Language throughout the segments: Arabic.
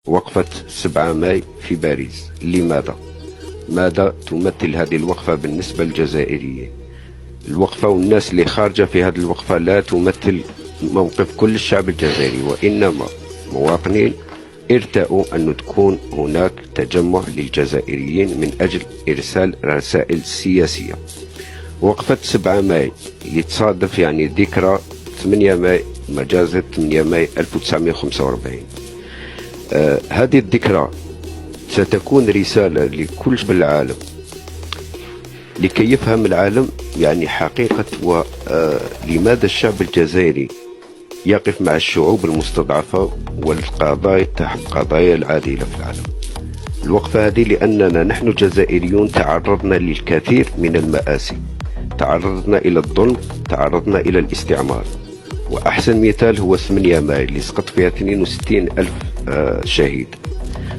وقفة 7 ماي في باريس. لماذا؟ ماذا تمثل هذه الوقفة بالنسبة للجزائريين؟ الوقفة والناس اللي خارجة في هذه الوقفة لا تمثل موقف كل الشعب الجزائري، وإنما مواطنين ارتأوا أن تكون هناك تجمع للجزائريين من أجل إرسال رسائل سياسية. وقفة 7 ماي يتصادف يعني ذكرى 8 ماي، مجازر 8 ماي 1945. هذه الذكرى ستكون رسالة لكل شعب العالم لكي يفهم العالم يعني حقيقة ولماذا الشعب الجزائري يقف مع الشعوب المستضعفة والقضايا العادلة في العالم. الوقفة هذه لأننا نحن الجزائريون تعرضنا للكثير من المآسي، تعرضنا إلى الظلم، تعرضنا إلى الاستعمار، وأحسن مثال هو 8 ماي اللي سقط فيها 62 ألف شهيد.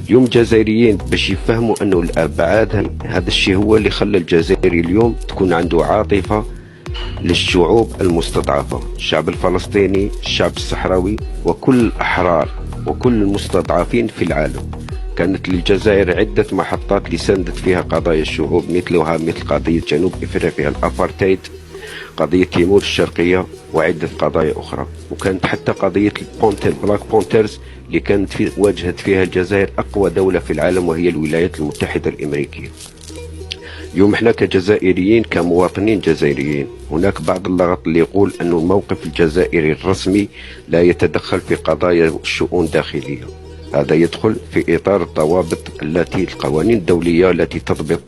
اليوم الجزائريين باش يفهموا أنه الأبعاد هذا الشيء هو اللي خلى الجزائري اليوم تكون عنده عاطفة للشعوب المستضعفة، الشعب الفلسطيني، الشعب الصحراوي، وكل الأحرار وكل المستضعفين في العالم. كانت للجزائر عدة محطات اللي ساندت فيها قضايا الشعوب، مثل قضية جنوب إفريقيا الأبارتايد، قضية تيمور الشرقية، وعدة قضايا أخرى. وكانت حتى قضية بلاك بونترز اللي كانت واجهت فيها الجزائر أقوى دولة في العالم وهي الولايات المتحدة الأمريكية. اليوم احنا كجزائريين كمواطنين جزائريين هناك بعض اللغط اللي يقول أن الموقف الجزائري الرسمي لا يتدخل في قضايا الشؤون الداخلية. هذا يدخل في إطار الضوابط القوانين الدولية التي تضبط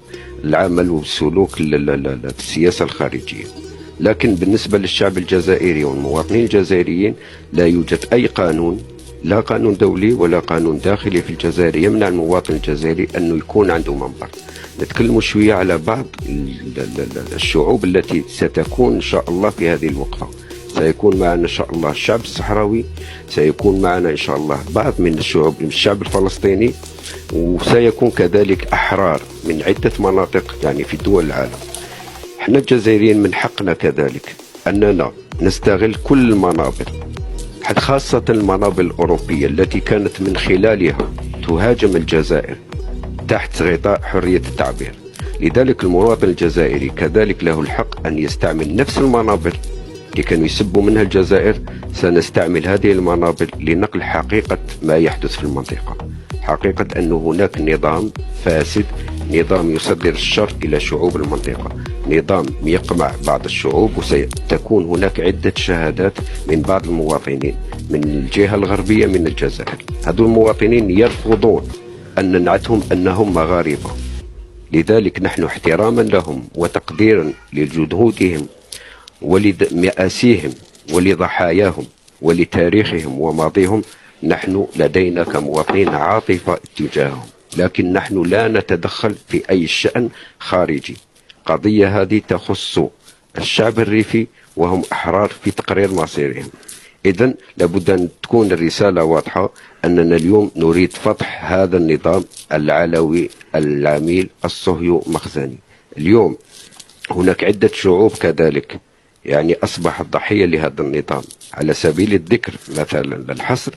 العمل والسلوك السياسة الخارجية. لكن بالنسبة للشعب الجزائري والمواطنين الجزائريين لا يوجد أي قانون، لا قانون دولي ولا قانون داخلي في الجزائر يمنع المواطن الجزائري أنه يكون عنده منبر. نتكلم شوية على بعض الشعوب التي ستكون إن شاء الله في هذه الوقفة. سيكون معنا إن شاء الله الشعب الصحراوي، سيكون معنا إن شاء الله بعض من الشعب الفلسطيني، وسيكون كذلك أحرار من عدة مناطق يعني في دول العالم. احنا الجزائريين من حقنا كذلك أننا نستغل كل المنابر، خاصة المنابر الأوروبية التي كانت من خلالها تهاجم الجزائر تحت غطاء حرية التعبير. لذلك المواطن الجزائري كذلك له الحق أن يستعمل نفس المنابر اللي كانوا يسبوا منها الجزائر. سنستعمل هذه المنابر لنقل حقيقة ما يحدث في المنطقة، حقيقة أن هناك نظام فاسد، نظام يصدر الشر إلى شعوب المنطقة، نظام يقمع بعض الشعوب. وستكون هناك عدة شهادات من بعض المواطنين من الجهة الغربية من الجزائر. هذول المواطنين يرفضون أن ننعتهم أنهم مغاربة. لذلك نحن احتراما لهم وتقديرا لجهودهم ولمآسيهم ولضحاياهم ولتاريخهم وماضيهم، نحن لدينا كمواطنين عاطفة تجاههم، لكن نحن لا نتدخل في أي شأن خارجي. قضية هذه تخص الشعب الريفي وهم أحرار في تقرير مصيرهم. إذن لابد أن تكون الرسالة واضحة أننا اليوم نريد فتح هذا النظام العلوي العميل الصهيو مخزني. اليوم هناك عدة شعوب كذلك يعني أصبحت ضحية لهذا النظام. على سبيل الذكر مثلا للحصر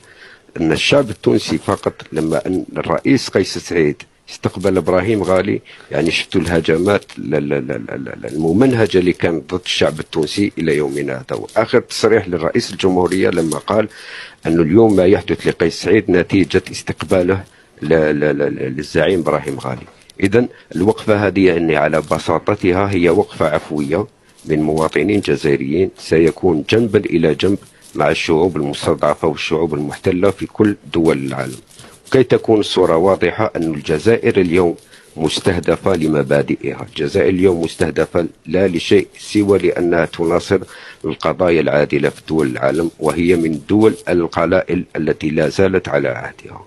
أن الشعب التونسي فقط لما أن الرئيس قيس سعيد استقبل إبراهيم غالي، يعني شفتوا الهجمات الممنهجة اللي كانت ضد الشعب التونسي إلى يومنا هذا. وآخر تصريح للرئيس الجمهورية لما قال أنه اليوم ما يحدث لقيس سعيد نتيجة استقباله للزعيم إبراهيم غالي. إذن الوقفة هذه يعني على بساطتها هي وقفة عفوية من مواطنين جزائريين سيكون جنبا إلى جنب مع الشعوب المستضعفة والشعوب المحتلة في كل دول العالم، كي تكون الصورة واضحة أن الجزائر اليوم مستهدفة لمبادئها. الجزائر اليوم مستهدفة لا لشيء سوى لأنها تناصر القضايا العادلة في دول العالم، وهي من دول القلائل التي لا زالت على عهدها.